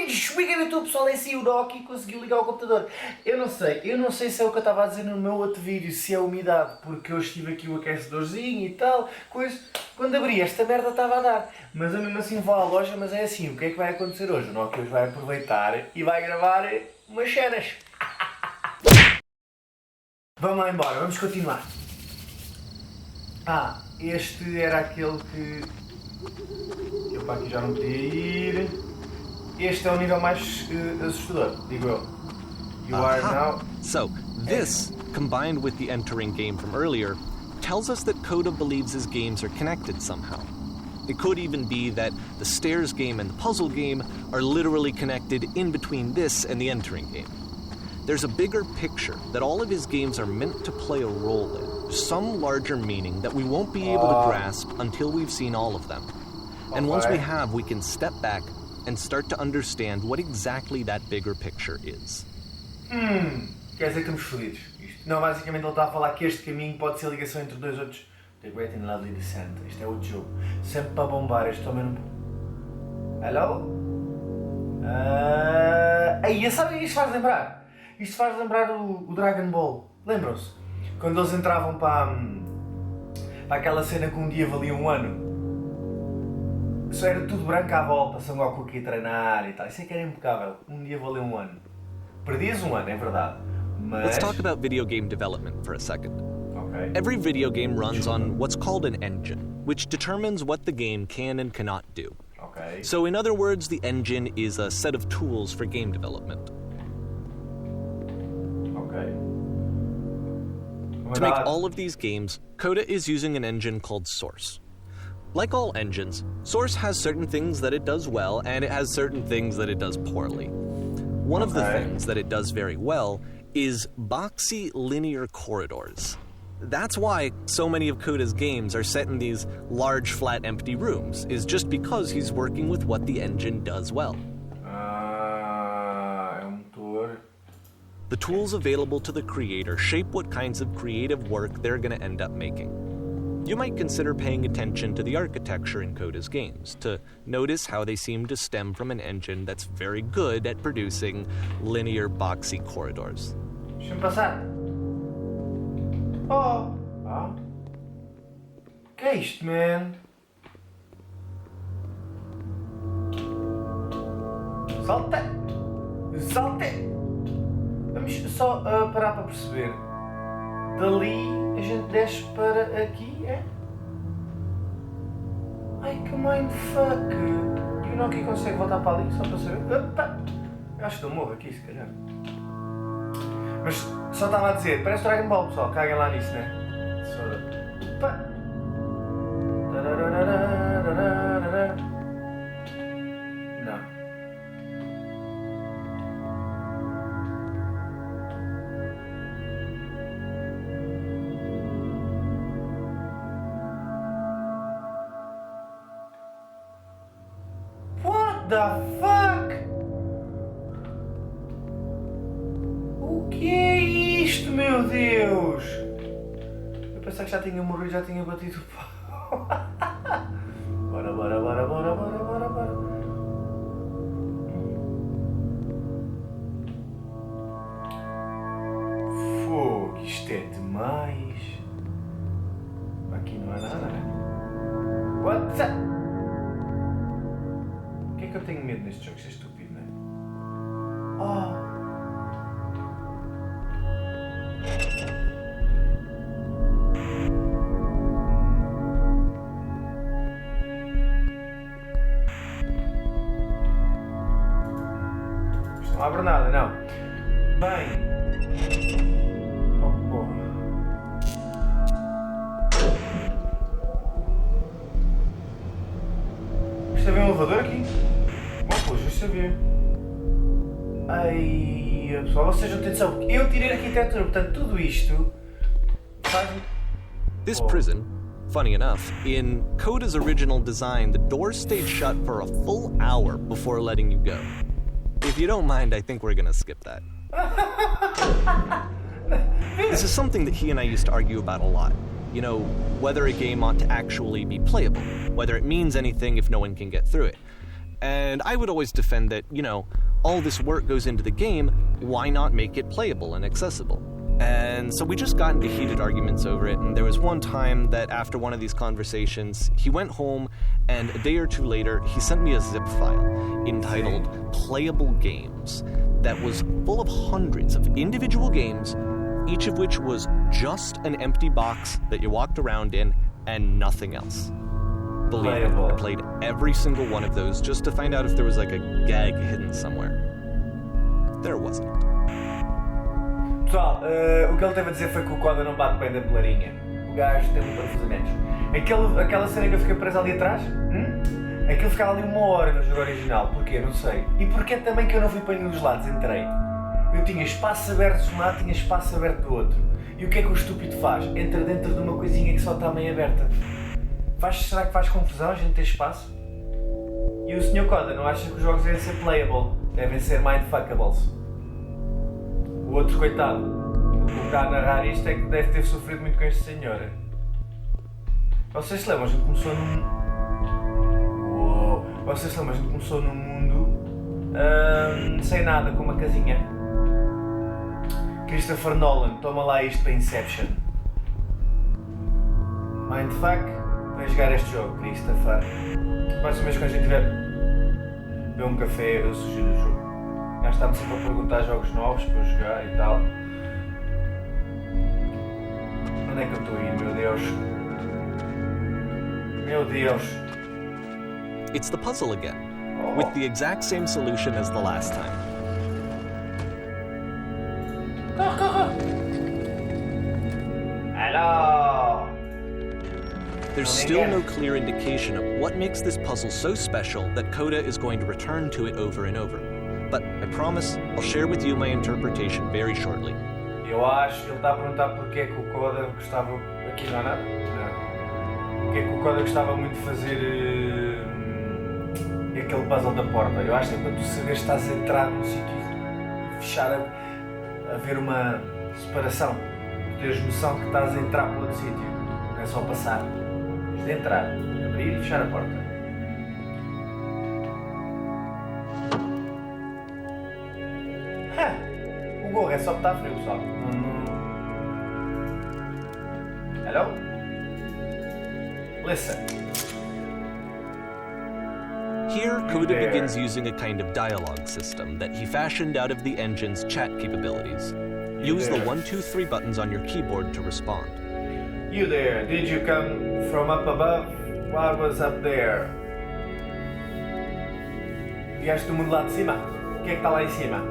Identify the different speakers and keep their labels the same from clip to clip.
Speaker 1: Bem-vindos! WEGAMEYOU, pessoal, é assim o Doki conseguiu ligar o computador. Eu não sei se é o que eu estava a dizer no meu outro vídeo, se é a umidade, porque eu estive aqui o aquecedorzinho e tal, coisa. Quando abri esta merda estava a dar. Mas eu mesmo assim vou à loja, mas é assim, o que é que vai acontecer hoje? O Doki hoje vai aproveitar e vai gravar umas cenas. Vamos lá embora, vamos continuar. Este era aquele que eu para aqui já não podia ir. Este é o nível mais assustador, digo eu. You are now...
Speaker 2: So, this, combined with the entering game from earlier, tells us that Coda believes his games are connected somehow. It could even be that the stairs game and the puzzle game are literally connected in between this and the entering game. There's a bigger picture that all of his games are meant to play a role in, some larger meaning that we won't be able to grasp until we've seen all of them. And once we have, we can step back and start to understand what exactly that bigger picture is.
Speaker 1: Quer dizer que estamos fodidos. Não, basicamente ele está a falar que este caminho pode ser a ligação entre dois outros. The Great and Lovely Descent. Este é outro jogo. Sempre para bombar, este também não... Hello? Aí, sabem, isto faz lembrar? Isto faz lembrar o Dragon Ball. Lembram-se? Quando eles entravam para aquela cena que um dia valia um ano. Só era tudo branco à volta, Son Goku aqui a treinar e tal. Isso é que era impecável. Um dia valeu um ano. Perdias um ano, é verdade. Mas...
Speaker 2: Let's talk about video game development for a second.
Speaker 1: Okay.
Speaker 2: Every video game runs on what's called an engine, which determines what the game can and cannot do.
Speaker 1: Okay.
Speaker 2: So in other words, the engine is a set of tools for game development.
Speaker 1: Okay.
Speaker 2: To make all of these games, Coda is using an engine called Source. Like all engines, Source has certain things that it does well, and it has certain things that it does poorly. One of the things that it does very well is boxy linear corridors. That's why so many of Coda's games are set in these large, flat, empty rooms, is just because he's working with what the engine does well. The tools available to the creator shape what kinds of creative work they're going to end up making. You might consider paying attention to the architecture in Coda's games, to notice how they seem to stem from an engine that's very good at producing linear, boxy corridors.
Speaker 1: Deixa-me passar. Que é isto, man? Salta! Salta! Vamos só parar para perceber. Dali a gente desce para aqui, é? Ai, que mindfuck! E o Nokia consegue voltar para ali, só para saber? Opa! Eu acho que eu morro aqui, se calhar. Mas só estava a dizer, parece Dragon Ball, pessoal, caguem lá nisso, né? Opa! Não. What the fuck? O que é isto, meu Deus? Eu pensava que já tinha morrido, já tinha batido o pau. Bora. Fogo, isto é demais. Aqui não há nada, né? What the... Por que é que eu tenho medo neste jogo? Isto é estúpido, não é? Isto não abre nada, não. Bem... Isto havia um elevador aqui? Pois, eu sabia. Ai, pessoal, vocês não têm noção, porque eu tirei arquitetura, portanto tudo isto faz...
Speaker 2: This prison, funny enough, in Coda's original design, the doors stayed shut for a full hour before letting you go. If you don't mind, I think we're gonna skip that. This is something that he and I used to argue about a lot. You know, whether a game ought to actually be playable, whether it means anything if no one can get through it. And I would always defend that, all this work goes into the game, why not make it playable and accessible? And so we just got into heated arguments over it, and there was one time that after one of these conversations, he went home, and a day or two later, he sent me a zip file entitled Playable Games that was full of hundreds of individual games, each of which was just an empty box that you walked around in and nothing else. Believe me, I played every single one of those just to find out if there was like a gag hidden somewhere. There wasn't.
Speaker 1: Pessoal, o que ele teve a dizer foi que o Coda não bate bem da pelarinha. O gajo tem um parafusamentos. Aquela cena que eu fiquei preso ali atrás, aquilo ficava ali 1 hora no jogo original. Porquê? Não sei. E porquê também que eu não fui para nenhum dos lados? Entrei. Eu tinha espaço aberto de um lado, tinha espaço aberto do outro. E o que é que o estúpido faz? Entra dentro de uma coisinha que só está meio aberta. Será que faz confusão a gente ter espaço? E o Sr. Coda não acha que os jogos devem ser playable, devem ser mindfuckables. O outro coitado, o que está a narrar isto é que deve ter sofrido muito com este senhor. Vocês se lembram, a gente começou num... Uou. Vocês se lembram, a gente começou num mundo sem nada, com uma casinha. Christopher Nolan, toma lá isto para Inception. Mindfuck, vai jogar este jogo, Christopher. Próxima vez que a gente tiver beber um café, eu sugiro o jogo. Já está-me sempre a perguntar jogos novos para jogar e tal. Onde é que eu estou a ir, meu Deus? Meu Deus!
Speaker 2: It's the puzzle again, with the exact same solution as the last time.
Speaker 1: Hello!
Speaker 2: There's still no clear indication of what makes this puzzle so special that Coda is going to return to it over and over. But I promise I'll share with you my interpretation very shortly.
Speaker 1: Eu acho que ele está a perguntar porque é que o Coda gostava... Aqui não há nada? Não. Porque é que o Coda gostava muito de fazer aquele puzzle da porta. Eu acho que é para tu saberes que estás a entrar num sítio e fechar, a haver uma separação. Tu teres noção que estás a entrar para outro sítio. Não é só passar. Tens de entrar, abrir e fechar a porta. O gorro é só que está frio, pessoal. Hello? Listen.
Speaker 2: Here, Coda begins using a kind of dialogue system that he fashioned out of the engine's chat capabilities. Use the 1, 2, 3 buttons on your keyboard to respond.
Speaker 1: You there, did you come from up above? What was up there? Vieste do mundo lá de cima? O que é que está lá em cima?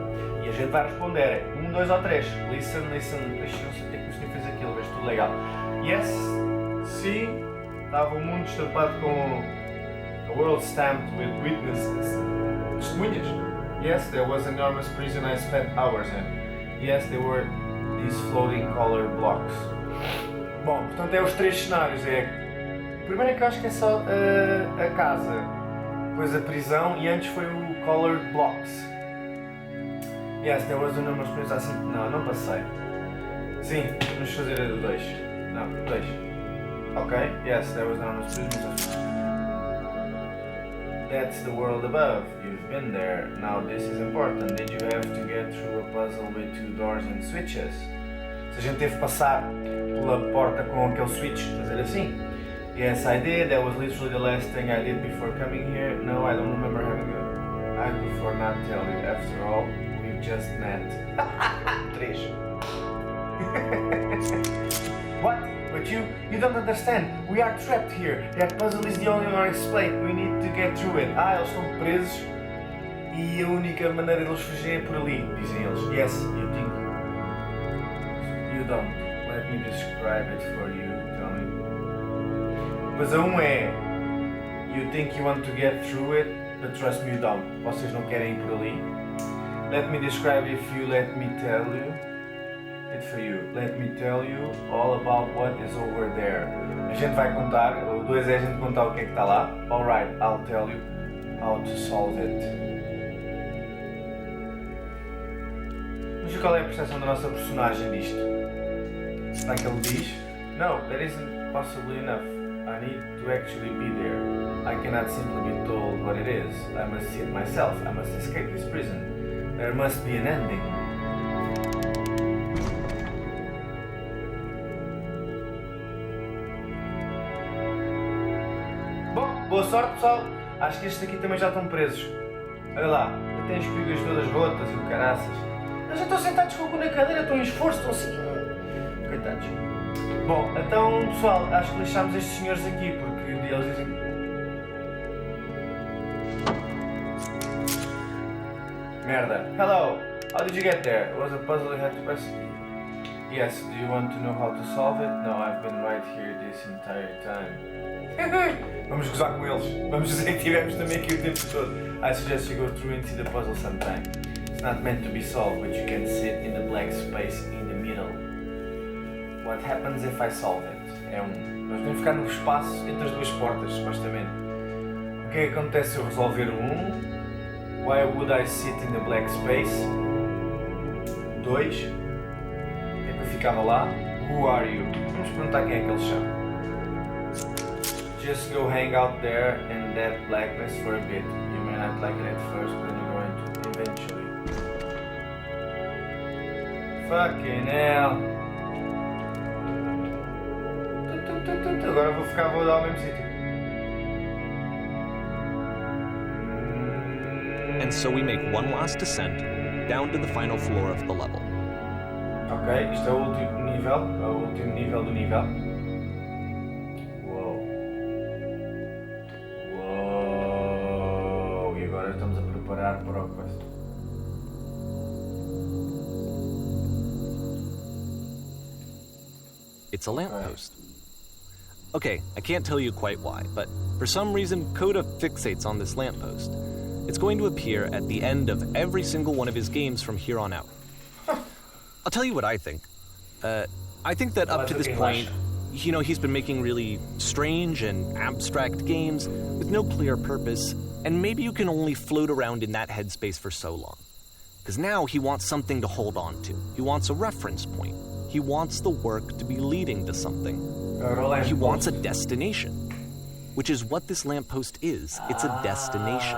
Speaker 1: E a gente vai responder 1, 2 ou 3. Listen, listen. Deixa eu ver que o senhor fez aquilo, vejo tudo legal. Yes, sim, estava o mundo estampado com a world stamped with witnesses. Testemunhas. Yes, there was an enormous prison I spent hours in. Yes, there were these floating color blocks. Bom, portanto é os 3 cenários. O primeiro é que eu acho que é só a casa, depois a prisão e antes foi o colored blocks. Yes, there was an enormous prison assim. Não passei. Sim, vamos fazer o 2. Não, 2. Ok, yes, there was an enormous prison. That's the world above. You've been there. Now this is important. Did you have to get through a puzzle with 2 doors and switches? Se a gente teve que passar pela porta com aquele switch, fazer assim. Yes, I did. That was literally the last thing I did before coming here. No, I don't remember having a... I prefer not tell you. After all, we've just met. 3. What? But you don't understand. We are trapped here. That puzzle is the only one explained. We need to get through it. Eles estão presos e a única maneira de eles fugirem é por ali, dizem eles. Yes, you think. You don't. Let me describe it for you. Tell me. Mas a 1 é you think you want to get through it, but trust me you don't. Vocês não querem ir por ali. Let me describe if you let me tell you. It's for you. Let me tell you all about what is over there. A gente vai contar, o 2 é a gente contar o que é que está lá. Alright, I'll tell you how to solve it. Mas qual é a percepção da nossa personagem disto? Será que ele diz? No, that isn't possibly enough. I need to actually be there. I cannot simply be told what it is. I must see it myself. I must escape this prison. There must be an ending. Bom, boa sorte, pessoal. Acho que estes aqui também já estão presos. Olha lá, tem as espigas todas rotas e o caraças. Eles já estão sentados com o cu na cadeira, estão em esforço, estão assim. Coitados. Bom, então, pessoal, acho que lixámos estes senhores aqui, porque um dia eles dizem... Merda. Hello, how did you get there? It was a puzzle you had to press... Yes, do you want to know how to solve it? No, I've been right here this entire time. Vamos gozar com eles. Vamos dizer que tivemos também aqui o tempo todo. I suggest you go through and see the puzzle sometime. It's not meant to be solved, but you can sit in the blank space in the middle. What happens if I solve it? Nós vamos ficar no espaço entre as duas portas, supostamente. O que é que acontece se eu resolver o 1? Why would I sit in the black space? 2. O que é que eu ficava lá? Who are you? Vamos perguntar quem é que eles são. Just go hang out there in that blackness for a bit. You may not like it at first, but you're going to eventually. Fucking hell. Agora vou dar ao mesmo sítio.
Speaker 2: And so we make one last descent down to the final floor of the level.
Speaker 1: Ok, isto é o último nível do nível. Uou, e agora estamos a preparar para o quest.
Speaker 2: It's a lamppost. Okay, I can't tell you quite why, but for some reason Coda fixates on this lamppost. It's going to appear at the end of every single one of his games from here on out. I'll tell you what I think. I think that up to this point, he's been making really strange and abstract games with no clear purpose, and maybe you can only float around in that headspace for so long. Because now he wants something to hold on to. He wants a reference point. He wants the work to be leading to something. He wants a destination, which is what this lamppost is. It's a destination.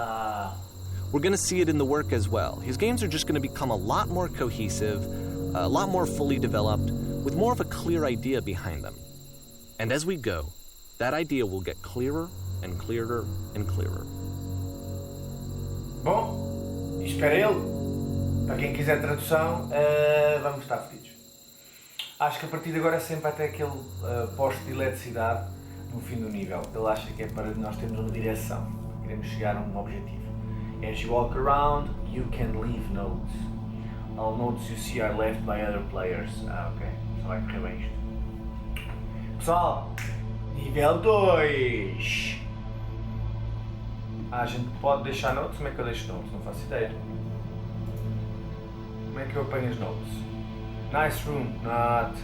Speaker 2: We're going to see it in the work as well. His games are just going to become a lot more cohesive, a lot more fully developed, with more of a clear idea behind them. And as we go, that idea will get clearer and clearer and clearer.
Speaker 1: Bom, espera ele. Para quem quiser tradução, vamos estar fedidos. Acho que a partir de agora é sempre até aquele poste de eletricidade no fim do nível. Ele acha que é para nós termos uma direção. Queremos chegar a um objetivo. As you walk around, you can leave notes. All notes you see are left by other players. Ok. Só vai correr bem isto. Pessoal, nível 2. A gente pode deixar notes? Como é que eu deixo notes? Não faço ideia. Como é que eu apanho as notes? Nice room, not.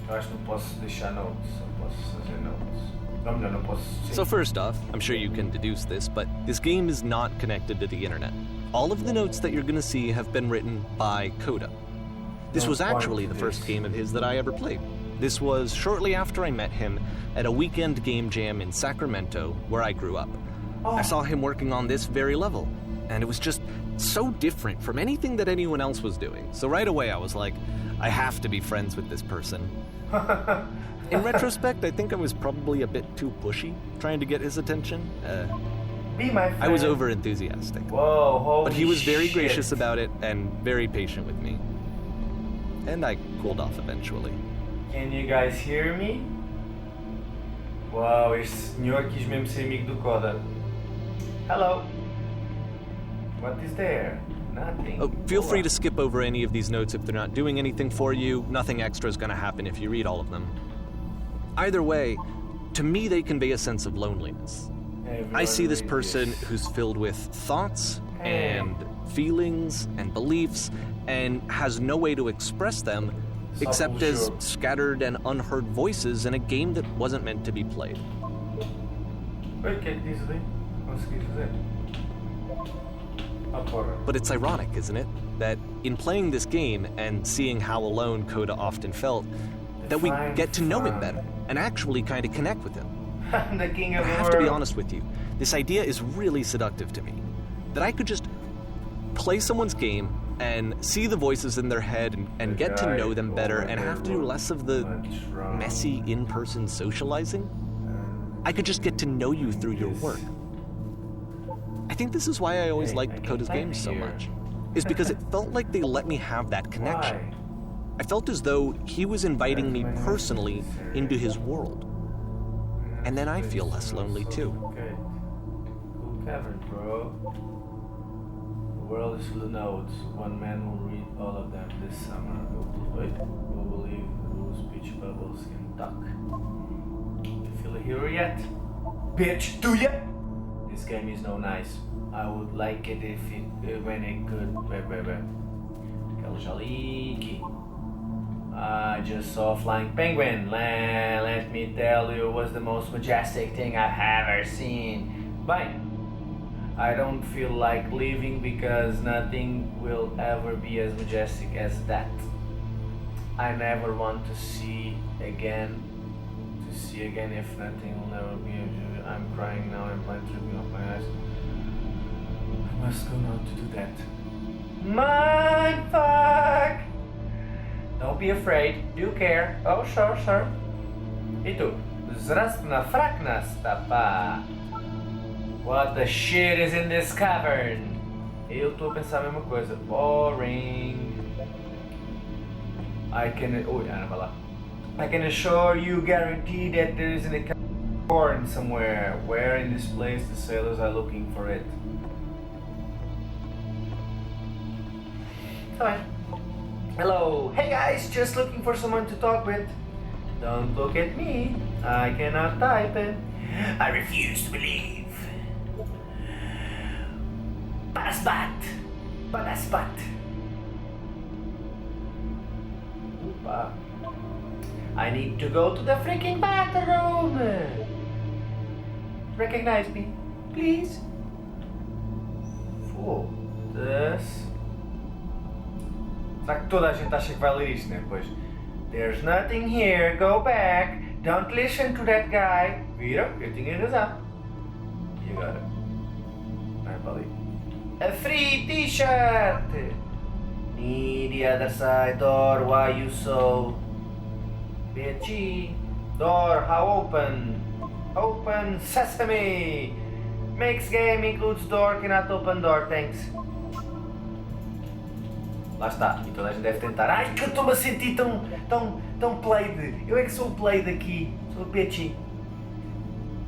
Speaker 1: Eu acho que não posso deixar notes. Não posso fazer notes. Não, não posso. Sim.
Speaker 2: So first off, I'm sure you can deduce this, but this game is not connected to the internet. All of the notes that you're going to see have been written by Coda. This was actually the first game of his that I ever played. This was shortly after I met him at a weekend game jam in Sacramento, where I grew up. I saw him working on this very level, and it was just so different from anything that anyone else was doing. So right away I was like, I have to be friends with this person. In retrospect, I think I was probably a bit too pushy, trying to get his attention.
Speaker 1: Be my friend.
Speaker 2: I was over-enthusiastic.
Speaker 1: Whoa, holy
Speaker 2: But he was very
Speaker 1: shit.
Speaker 2: gracious about it and very patient with me. And I cooled off eventually.
Speaker 1: Can you guys hear me? Uau, este senhor quis mesmo ser amigo do Coda. Hello. What is there? Nothing.
Speaker 2: Oh, feel free to skip over any of these notes if they're not doing anything for you. Nothing extra is going to happen if you read all of them. Either way, to me they convey a sense of loneliness. I see this person who's filled with thoughts and feelings and beliefs and has no way to express them except as scattered and unheard voices in a game that wasn't meant to be played. But it's ironic, isn't it? That in playing this game and seeing how alone Coda often felt, that we get to know him better. and actually kind of connect with him.
Speaker 1: I'm the king of
Speaker 2: But I
Speaker 1: the
Speaker 2: have to be
Speaker 1: world.
Speaker 2: honest with you, this idea is really seductive to me. That I could just play someone's game and see the voices in their head and get to know them better and have to do less of the messy in-person socializing. I could just get to know you through your work. I think this is why I always liked Coda's games so much, is because it felt like they let me have that connection.
Speaker 1: Why?
Speaker 2: I felt as though he was inviting me personally into his world. And then I feel less lonely too.
Speaker 1: Okay. Cool cavern, bro. The world is full of notes. One man will read all of them this summer. Will believe whose speech bubbles can talk. You feel a hero yet? Bitch, do ya? This game is no nice. I would like it if it when it could. Kaljaliki. I just saw a flying penguin. Let me tell you, it was the most majestic thing I've ever seen. Bye. I don't feel like leaving because nothing will ever be as majestic as that. I never want to see again. If nothing will never be. I'm crying now. I'm blind tripping off my eyes. I must go now to do that. Mindfuck! Don't be afraid. Do care. Oh, sure. E tu? Zrastna fraknasta pa. What the shit is in this cavern? Eu tô a pensar a mesma coisa. Boring. I can assure you, guarantee that there is an corn somewhere. Where in this place the sailors are looking for it. Hi. Hello. Hey guys, just looking for someone to talk with. Don't look at me. I cannot type it. I refuse to believe. Padaspat. Opa. I need to go to the freaking bathroom. Recognize me, please. Foda-se. Será que toda a gente acha que vai ler isto, né? Pois. There's nothing here, go back. Don't listen to that guy. Viram? Eu tinha razão. E agora? Vai para ali. A free t-shirt! Need the other side door, why you so bitchy? Door, how open? Open sesame! Makes game includes door, cannot open door, thanks. Lá está, e toda a gente deve tentar. Ai, que eu estou-me a sentir tão played. Eu é que sou o played aqui, sou o bitchy.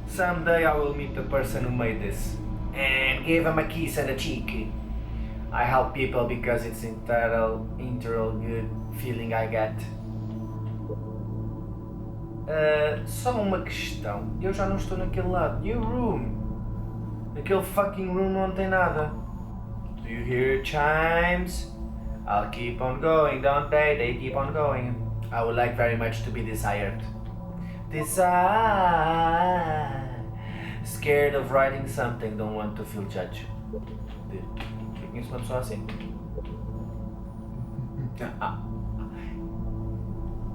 Speaker 1: Someday I will meet the person who made this and give him a kiss on the cheek. I help people because it's internal good feeling I get. Só uma questão, eu já não estou naquele lado. New room. Naquele fucking room não tem nada. Do you hear chimes? I'll keep on going, don't they? They keep on going. I would like very much to be desired. Scared of writing something, don't want to feel judged. Eu conheço uma pessoa assim.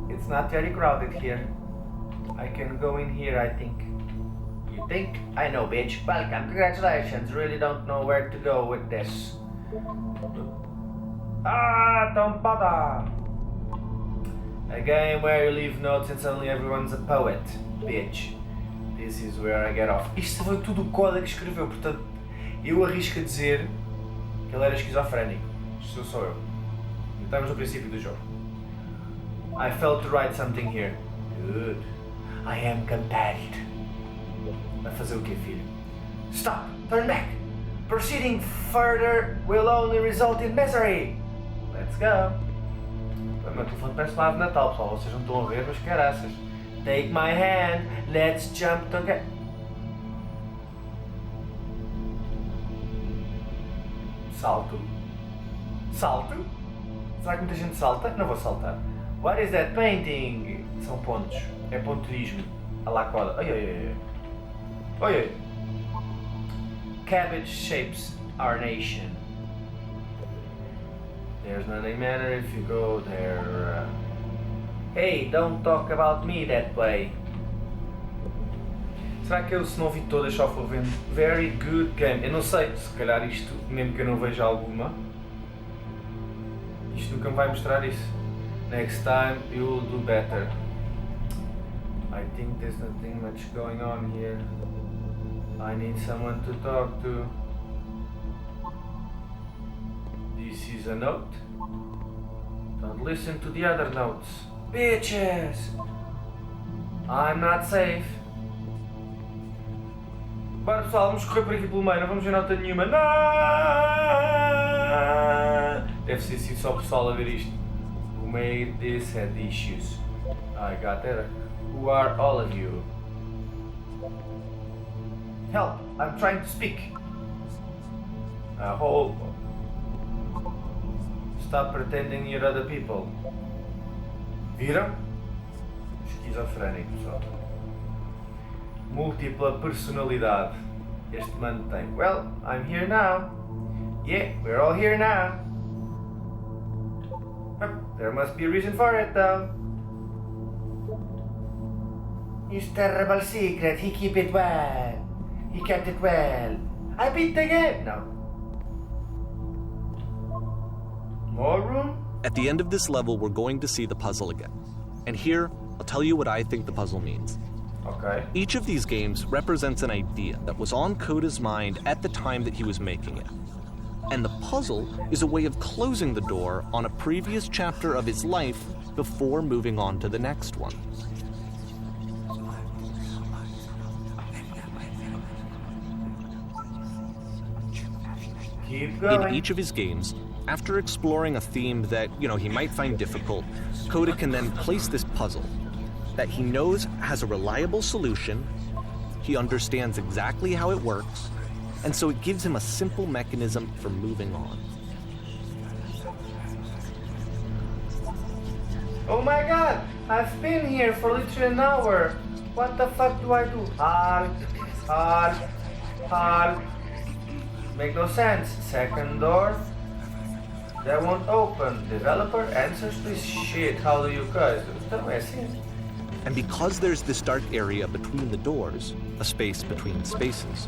Speaker 1: It's not very crowded here. I can go in here, I think. You think? I know, bitch. Welcome, congratulations. Really don't know where to go with this. Don't bother. A game where you leave notes and suddenly everyone's a poet, bitch. This is where I get off. Isto foi tudo o Coda que escreveu, portanto, eu arrisco a dizer que ele era esquizofrénico. Isto sou eu. Estamos no princípio do jogo. I felt to write something here. Good. I am compelled. Vai fazer o quê, filho? Stop! Turn back! Proceeding further will only result in misery! Let's go! O meu telefone parece uma árvore de Natal, pessoal. Vocês não estão a ver, mas caraças. Take my hand, let's jump together. Salto. Salto? Será que muita gente salta? Não vou saltar. What is that painting? São pontos. É ponturismo. A lá Coda. Oi. Cabbage shapes our nation. There's nothing matter if you go there. Hey, don't talk about me that way. Será que eu, se não vi todas, só for vendo? Very good game. Eu não sei, se calhar isto, mesmo que eu não veja alguma, isto nunca me vai mostrar isso. Next time you'll do better. I think there's nothing much going on here. I need someone to talk to. This is a note. Don't listen to the other notes. Bitches! I'm not safe. Bora pessoal, vamos correr por aqui pelo meio, não vamos ver nota nenhuma. Não! Deve ser assim só o pessoal a ver isto. Who made this had issues? I got that. Who are all of you? Help! I'm trying to speak. Hold. Stop pretending you're other people. Viram? Esquizofrénico, pessoal. Múltipla personalidade. Este mano tem. Well, I'm here now. Yeah, we're all here now. There must be a reason for it, though. His terrible secret, he keep it well. He kept it well. I beat the game. No. More room?
Speaker 2: At the end of this level, we're going to see the puzzle again. And here, I'll tell you what I think the puzzle means.
Speaker 1: Okay.
Speaker 2: Each of these games represents an idea that was on Coda's mind at the time that he was making it. And the puzzle is a way of closing the door on a previous chapter of his life before moving on to the next one.
Speaker 1: Keep going.
Speaker 2: In each of his games, after exploring a theme that, he might find difficult, Coda can then place this puzzle that he knows has a reliable solution, he understands exactly how it works, and so it gives him a simple mechanism for moving on.
Speaker 1: Oh my god! I've been here for literally an hour! What the fuck do I do? Halt! Make no sense. Second door. That won't open. Developer answers please. Shit, how do you guys do? Então é assim.
Speaker 2: And because there's this dark area between the doors, a space between spaces,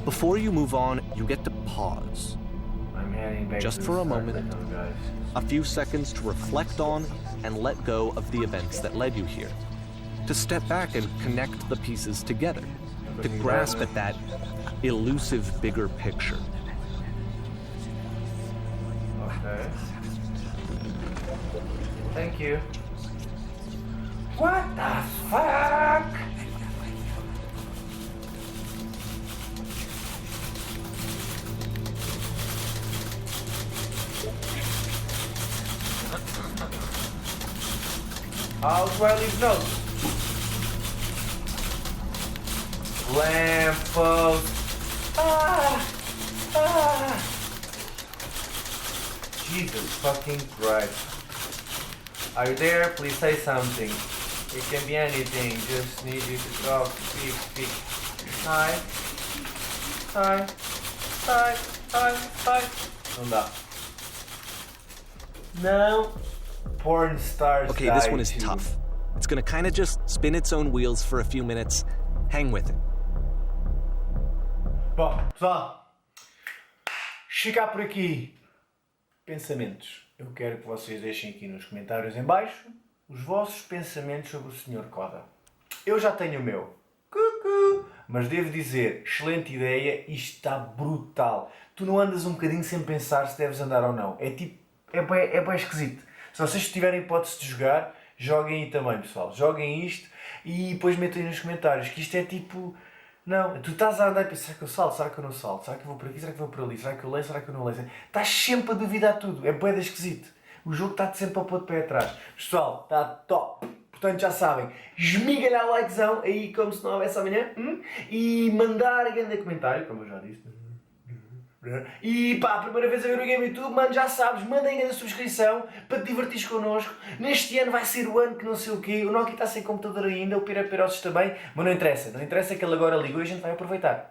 Speaker 2: before you move on, you get to pause.
Speaker 1: I'm heading back
Speaker 2: Just
Speaker 1: to
Speaker 2: for
Speaker 1: the
Speaker 2: a
Speaker 1: start
Speaker 2: moment.
Speaker 1: now, guys.
Speaker 2: A few seconds to reflect on and let go of the events that led you here. To step back and connect the pieces together. To grasp at that elusive bigger picture.
Speaker 1: Okay. Thank you. What the fuck? How do I leave notes? Lamppost. Jesus fucking Christ. Are you there? Please say something. It can be anything. Just need you to talk, speak. Hi. Não dá. No. Porn stars.
Speaker 2: Okay, this one is
Speaker 1: too.
Speaker 2: tough. It's gonna kinda just spin its own wheels for a few minutes. Hang with it.
Speaker 1: Bom, pessoal, chegar por aqui pensamentos. Eu quero que vocês deixem aqui nos comentários em baixo os vossos pensamentos sobre o Sr. Coda. Eu já tenho o meu. Cucu! Mas devo dizer, excelente ideia, isto está brutal. Tu não andas um bocadinho sem pensar se deves andar ou não. É tipo, é bem esquisito. Se vocês tiverem hipótese de jogar, joguem aí também, pessoal. Joguem isto e depois metem nos comentários que isto é tipo... Não, tu estás a andar e pensas, será que eu salto? Será que eu não salto? Será que eu vou por aqui? Será que eu vou por ali? Será que eu leio? Será que eu não leio? Estás sempre a duvidar tudo. É bué de esquisito. O jogo está-te sempre a pôr de pé atrás. Pessoal, está top. Portanto, já sabem, esmigalhar o likezão aí como se não houvesse amanhã. E mandar grande comentário, como eu já disse. E pá, a primeira vez a ver o Game YouTube, mano, já sabes, mandem a subscrição para te divertires connosco. Neste ano vai ser o ano que não sei o quê. O Nokia está sem computador ainda, o Piraperosos também, mas não interessa que ele agora ligou e a gente vai aproveitar.